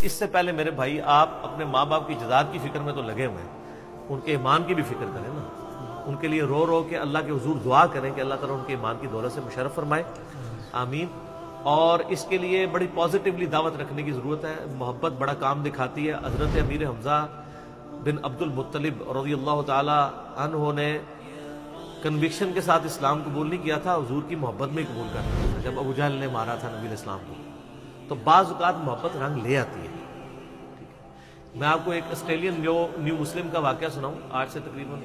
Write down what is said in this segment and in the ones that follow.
اس سے پہلے میرے بھائی آپ اپنے ماں باپ کی جزات کی فکر میں تو لگے ہوئے ہیں، ان کے ایمان کی بھی فکر کریں نا، ان کے لیے رو رو کے اللہ کے حضور دعا کریں کہ اللہ تعالیٰ ان کے ایمان کی دولت سے مشرف فرمائے، آمین۔ اور اس کے لیے بڑی پازیٹیولی دعوت رکھنے کی ضرورت ہے۔ محبت بڑا کام دکھاتی ہے۔ حضرت امیر حمزہ بن عبد المطلب رضی اللہ تعالی عنہ نے کنوکشن کے ساتھ اسلام قبول نہیں کیا تھا، حضور کی محبت میں قبول کر لیا تھا جب ابو جہل نے مارا تھا نبی الاسلام کو۔ تو بعض اوقات محبت رنگ لے آتی ہے۔ میں آپ کو ایک آسٹریلین نیو مسلم کا واقعہ سناؤں۔ آج سے تقریباً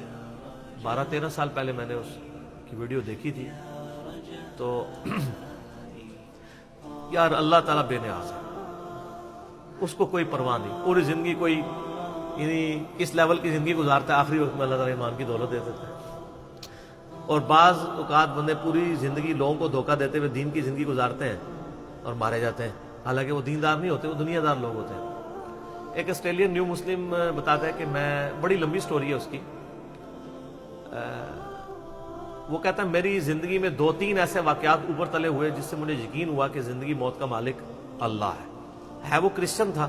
12-13 سال پہلے میں نے اس کی ویڈیو دیکھی تھی۔ تو یار اللہ تعالیٰ بے نیاز ہے، اس کو کوئی پرواہ نہیں، پوری زندگی کوئی یعنی اس لیول کی زندگی گزارتا ہے، آخری وقت میں اللہ تعالیٰ ایمان کی دولت دے دیتا ہے۔ اور بعض اوقات بندے پوری زندگی لوگوں کو دھوکہ دیتے ہوئے دین کی زندگی گزارتے ہیں اور مارے جاتے ہیں، حالانکہ وہ دیندار نہیں ہوتے، وہ دنیا دار لوگ ہوتے ہیں۔ ایک آسٹریلین نیو مسلم بتاتا ہے کہ میں، بڑی لمبی سٹوری ہے اس کی، وہ کہتا ہے میری زندگی میں 2-3 ایسے واقعات اوپر تلے ہوئے جس سے مجھے یقین ہوا کہ زندگی موت کا مالک اللہ ہے۔ وہ کرسچن تھا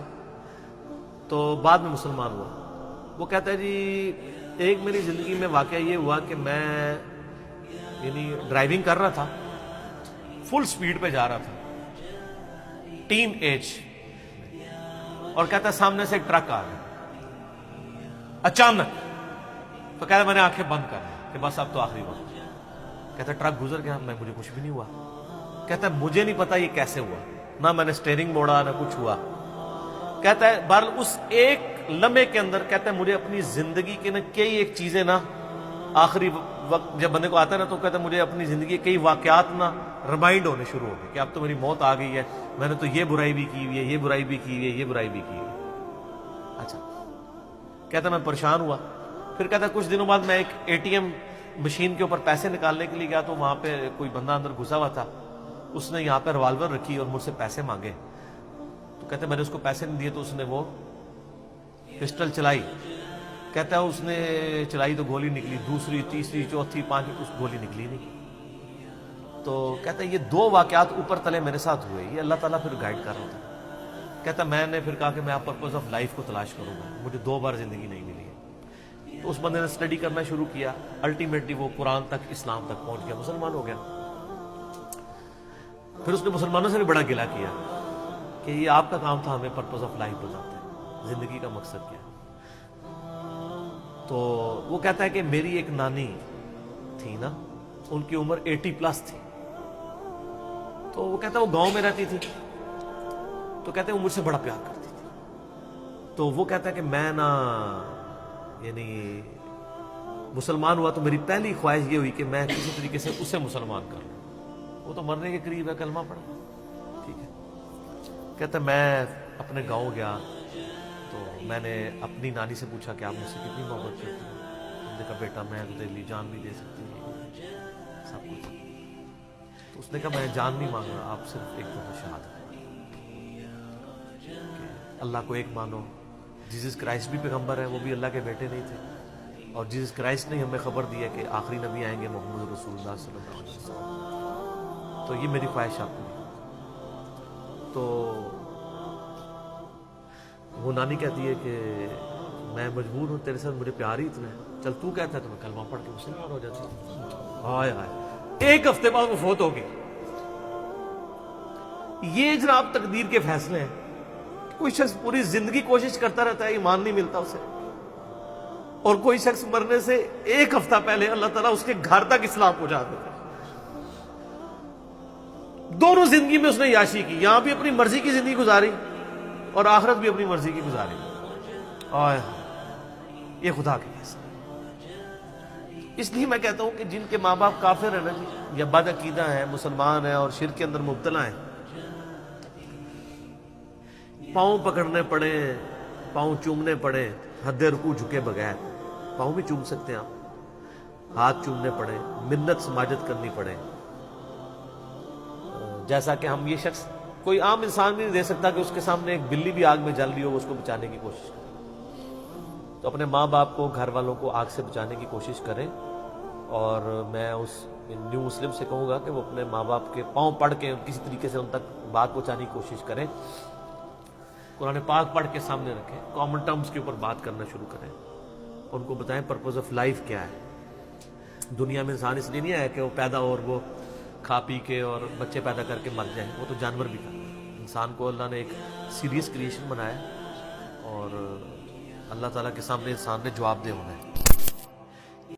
تو بعد میں مسلمان ہوا۔ وہ کہتا ہے جی ایک میری زندگی میں واقعہ یہ ہوا کہ میں یعنی ڈرائیونگ کر رہا تھا، فل سپیڈ پہ جا رہا تھا، ٹین ایج، اور کہتا ہے سامنے سے ایک ٹرک آ گیا اچانک۔ تو کہتا ہے میں نے آنکھیں بند کر لی کہ بس اب تو آخری وقت۔ کہتا ہے ٹرک گزر گیا، مجھے کچھ بھی نہیں ہوا۔ کہتا ہے مجھے نہیں پتا یہ کیسے ہوا، نہ میں نے سٹیئرنگ موڑا نہ کچھ ہوا۔ کہتا ہے بہرحال اس ایک لمحے کے اندر، کہتا ہے مجھے اپنی زندگی کے نا کئی ایک چیزیں نا، آخری وقت جب بندے کو آتا ہے نا تو کہتا ہے مجھے اپنی زندگی کے کئی واقعات نا ریمائنڈ ہونے شروع ہو گئے کہ اب تو میری موت آ گئی ہے، میں نے تو یہ برائی بھی کی ہوئی ہے، یہ برائی بھی کی ہوئی ہے، یہ برائی بھی کی ہوئی ہے۔ اچھا، کہتا ہے میں پریشان ہوا۔ پھر کہتا ہے کچھ دنوں بعد میں ایک ATM مشین کے اوپر پیسے نکالنے کے لیے گیا تو وہاں پہ کوئی بندہ اندر گھسا ہوا تھا، اس نے یہاں پہ ریوالور رکھی اور مجھ سے پیسے مانگے۔ تو کہتے ہیں میں نے اس کو پیسے نہیں دیے تو اس نے وہ پسٹل چلائی۔ کہتا ہے اس نے چلائی تو گولی نکلی، دوسری تیسری چوتھی پانچویں، اس گولی نکلی نہیں۔ تو کہتا ہے یہ 2 واقعات اوپر تلے میرے ساتھ ہوئے، یہ اللہ تعالیٰ پھر گائیڈ کر رہا تھا۔ کہتا ہے میں نے پھر کہا کہ میں پرپز آف لائف کو تلاش کروں گا، مجھے 2 بار زندگی نہیں ملی ہے۔ تو اس بندے نے سٹڈی کرنا شروع کیا، الٹیمیٹلی وہ قرآن تک، اسلام تک پہنچ گیا، مسلمان ہو گیا۔ پھر اس نے مسلمانوں سے بھی بڑا گلہ کیا کہ یہ آپ کا کام تھا ہمیں پرپز آف لائف بتاتے ہیں، زندگی کا مقصد کیا ہے۔ تو وہ کہتا ہے کہ میری ایک نانی تھی نا، ان کی عمر 80+ تھی۔ تو وہ کہتا ہے وہ گاؤں میں رہتی تھی، تو کہتے ہیں وہ مجھ سے بڑا پیار کرتی تھی۔ تو وہ کہتا ہے کہ میں نا یعنی مسلمان ہوا تو میری پہلی خواہش یہ ہوئی کہ میں کسی طریقے سے اسے مسلمان کر لوں۔ وہ تو مرنے کے قریب ہے، کلمہ پڑھا، ٹھیک ہے۔ کہتا ہے میں اپنے گاؤں گیا تو میں نے اپنی نانی سے پوچھا کہ آپ مجھ سے کتنی محبت کرتی ہیں؟ اس نے کہا بیٹا میں تو تیرے لیے جان بھی دے سکتی ہوں، سب کچھ۔ تو اس نے کہا میں جان نہیں مانگ رہا، آپ صرف ایک دفعہ شہادت کہ اللہ کو ایک مانو۔ جیسس کرائسٹ بھی پیغمبر ہے، وہ بھی اللہ کے بیٹے نہیں تھے، اور جیسس کرائسٹ نے ہمیں خبر دی ہے کہ آخری نبی آئیں گے محمد رسول اللہ صلی اللہ علیہ وسلم۔ تو یہ میری خواہش آپ کو۔ تو وہ نانی کہتی ہے کہ میں مجبور ہوں، تیرے ساتھ مجھے پیار ہی اتنا ہے، چل تو کہتا ہے تو میں کلمہ پڑھ کے مسلمان ہو جاتی ہوں۔ ہائے ہائے، 1 ہفتے بعد وہ فوت ہو گئی۔ یہ جناب تقدیر کے فیصلے ہیں۔ کوئی شخص پوری زندگی کوشش کرتا رہتا ہے، ایمان نہیں ملتا اسے، اور کوئی شخص مرنے سے 1 ہفتہ پہلے اللہ تعالیٰ اس کے گھر تک اسلام پہنچا دیتا ہے۔ دونوں زندگی میں اس نے عیاشی کی، یہاں بھی اپنی مرضی کی زندگی گزاری اور آخرت بھی اپنی مرضی کی گزاری۔ آئے یہ خدا کے فیصلے۔ اس لیے میں کہتا ہوں کہ جن کے ماں باپ کافر ہیں نا جی، یا بد عقیدہ ہیں، مسلمان ہیں اور شرک کے اندر مبتلا ہیں، پاؤں پکڑنے پڑے، پاؤں چومنے پڑے، حد رکوع جھکے بغیر، پاؤں بھی چوم سکتے ہیں آپ، ہاتھ چومنے پڑے، منت سماجت کرنی پڑے، جیسا کہ ہم یہ شخص کوئی عام انسان بھی نہیں دے سکتا کہ اس کے سامنے ایک بلی بھی آگ میں جل رہی ہو وہ اس کو بچانے کی کوشش کرے۔ تو اپنے ماں باپ کو، گھر والوں کو آگ سے بچانے کی کوشش کریں، اور میں اس نیو مسلم سے کہوں گا کہ وہ اپنے ماں باپ کے پاؤں پڑھ کے کسی طریقے سے ان تک بات پہنچانے کی کوشش کریں۔ قرآن پاک پڑھ کے سامنے رکھیں، کامن ٹرمز کے اوپر بات کرنا شروع کریں، ان کو بتائیں پرپز آف لائف کیا ہے۔ دنیا میں انسان اس لیے نہیں آیا کہ وہ پیدا ہو اور وہ کھا پی کے اور بچے پیدا کر کے مر جائیں، وہ تو جانور بھی کرتے ہیں۔ انسان کو اللہ نے ایک سیریس کریشن بنایا اور اللہ تعالیٰ کے سامنے انسان نے جواب دہ ہونا ہے۔